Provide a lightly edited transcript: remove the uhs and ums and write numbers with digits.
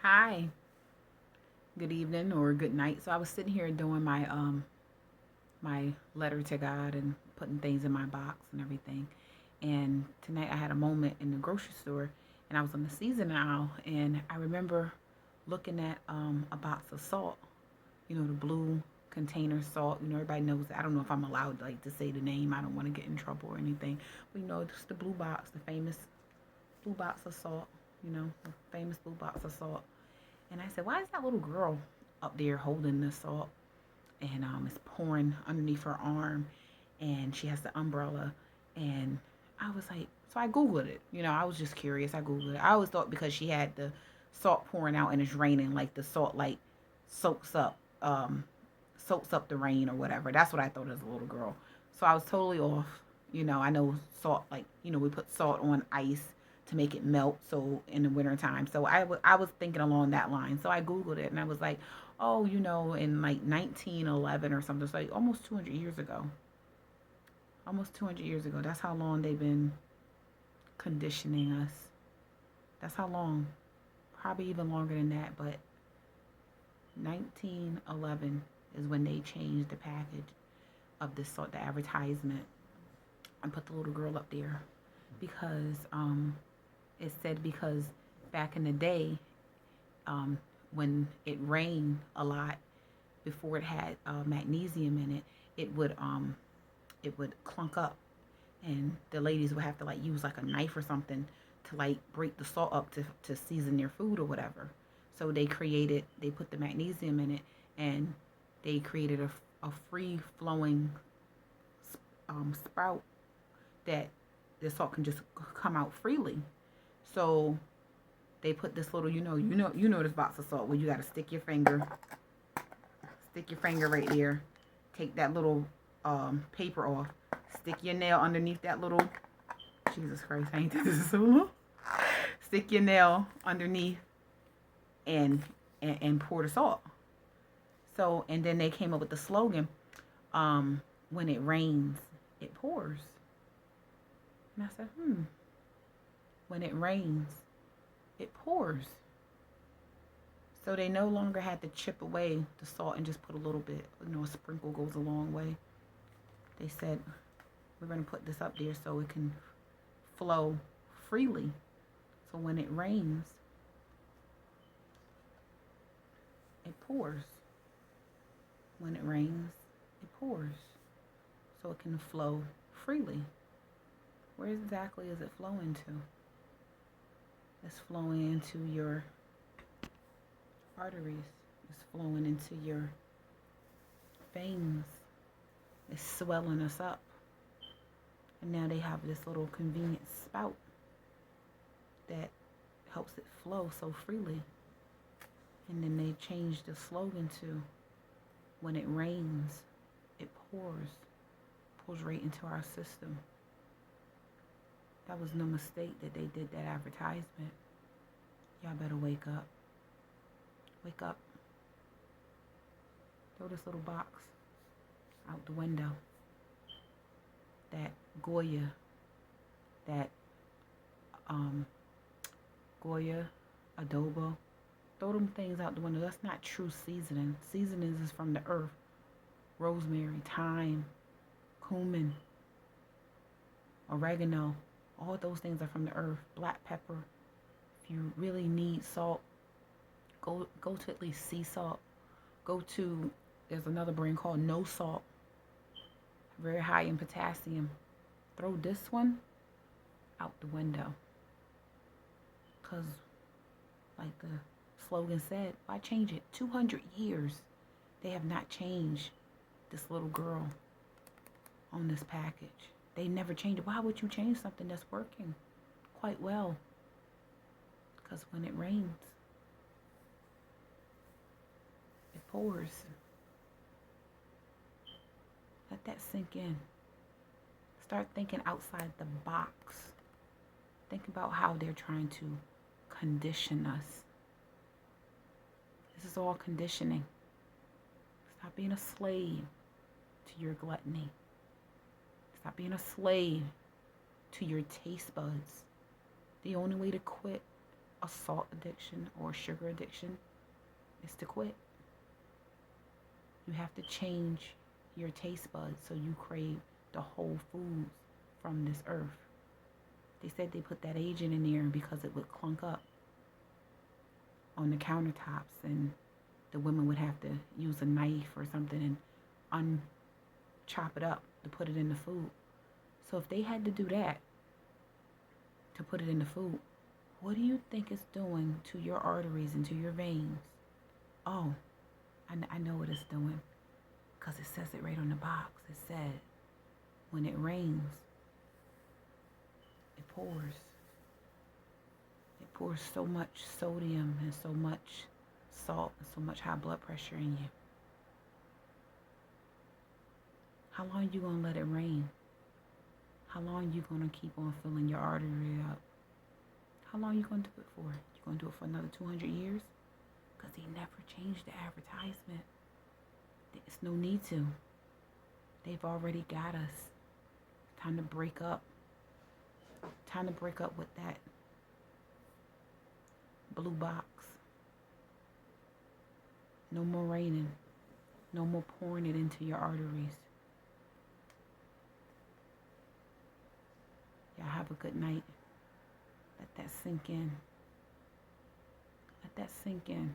Hi, good evening or good night. So I was sitting here doing my letter to God and putting things in my box and everything. And tonight I had a moment in the grocery store and I was on the season aisle and I remember looking at a box of salt, the blue container salt. Everybody knows that. I don't know if I'm allowed like to say the name. I don't want to get in trouble or anything. But it's the blue box, the famous blue box of salt, the famous blue box of salt. And I said, why is that little girl up there holding the salt and it's pouring underneath her arm and she has the umbrella and I was like, so I Googled it. I was just curious. I Googled it. I always thought because she had the salt pouring out and it's raining, like the salt like soaks up soaks up the rain or whatever. That's what I thought as a little girl. So I was totally off. I know salt, like, we put salt on ice to make it melt. So in the wintertime. So I was thinking along that line. So I Googled it and I was like, oh, in like 1911 or something. So like almost 200 years ago. Almost 200 years ago. That's how long they've been conditioning us. That's how long. Probably even longer than that. But 1911 is when they changed the package of this sort, the advertisement, and put the little girl up there because it said because back in the day, when it rained a lot before it had magnesium in it, it would clunk up, and the ladies would have to like use like a knife or something to like break the salt up to season their food or whatever. So they put the magnesium in it, and they created a free flowing sprout that the salt can just come out freely. So they put this little, this box of salt where you got to stick your finger right there, take that little paper off, stick your nail underneath that little. Jesus Christ, I ain't did this so long. Stick your nail underneath and and pour the salt. So and then they came up with the slogan, when it rains, it pours. And I said, when it rains, it pours. So they no longer had to chip away the salt and just put a little bit. A sprinkle goes a long way. They said, we're going to put this up there so it can flow freely. So when it rains, it pours. When it rains, it pours. So it can flow freely. Where exactly is it flowing to? It's flowing into your arteries. It's flowing into your veins. It's swelling us up. And now they have this little convenient spout that helps it flow so freely. And then they changed the slogan to, when it rains, it pours. Pours right into our system. That was no mistake that they did that advertisement. Y'all better wake up. Wake up. Throw this little box out the window. That Goya, that Goya, adobo. Throw them things out the window. That's not true seasoning. Seasonings is from the earth. Rosemary, thyme, cumin, oregano. All those things are from the earth. Black pepper. If you really need salt, go to at least sea salt. There's another brand called No Salt. Very high in potassium. Throw this one out the window. Because, like the slogan said, why change it? 200 years they have not changed this little girl on this package. They never changed it. Why would you change something that's working quite well? Because when it rains, it pours. Let that sink in. Start thinking outside the box. Think about how they're trying to condition us. This is all conditioning. Stop being a slave to your gluttony. Stop being a slave to your taste buds. The only way to quit a salt addiction or sugar addiction is to quit. You have to change your taste buds so you crave the whole foods from this earth. They said they put that agent in there because it would clunk up on the countertops, and the women would have to use a knife or something and chop it up to put it in the food. So if they had to do that to put it in the food, what do you think it's doing to your arteries and to your veins? Oh, I know what it's doing, because it says it right on the box. It said, when it rains, it pours. It pours so much sodium and so much salt and so much high blood pressure in you. How long are you going to let it rain? How long are you going to keep on filling your artery up? How long are you going to do it for? You going to do it for another 200 years? Because they never changed the advertisement. There's no need to. They've already got us. Time to break up. Time to break up with that blue box. No more raining. No more pouring it into your arteries. Y'all have a good night. Let that sink in. Let that sink in.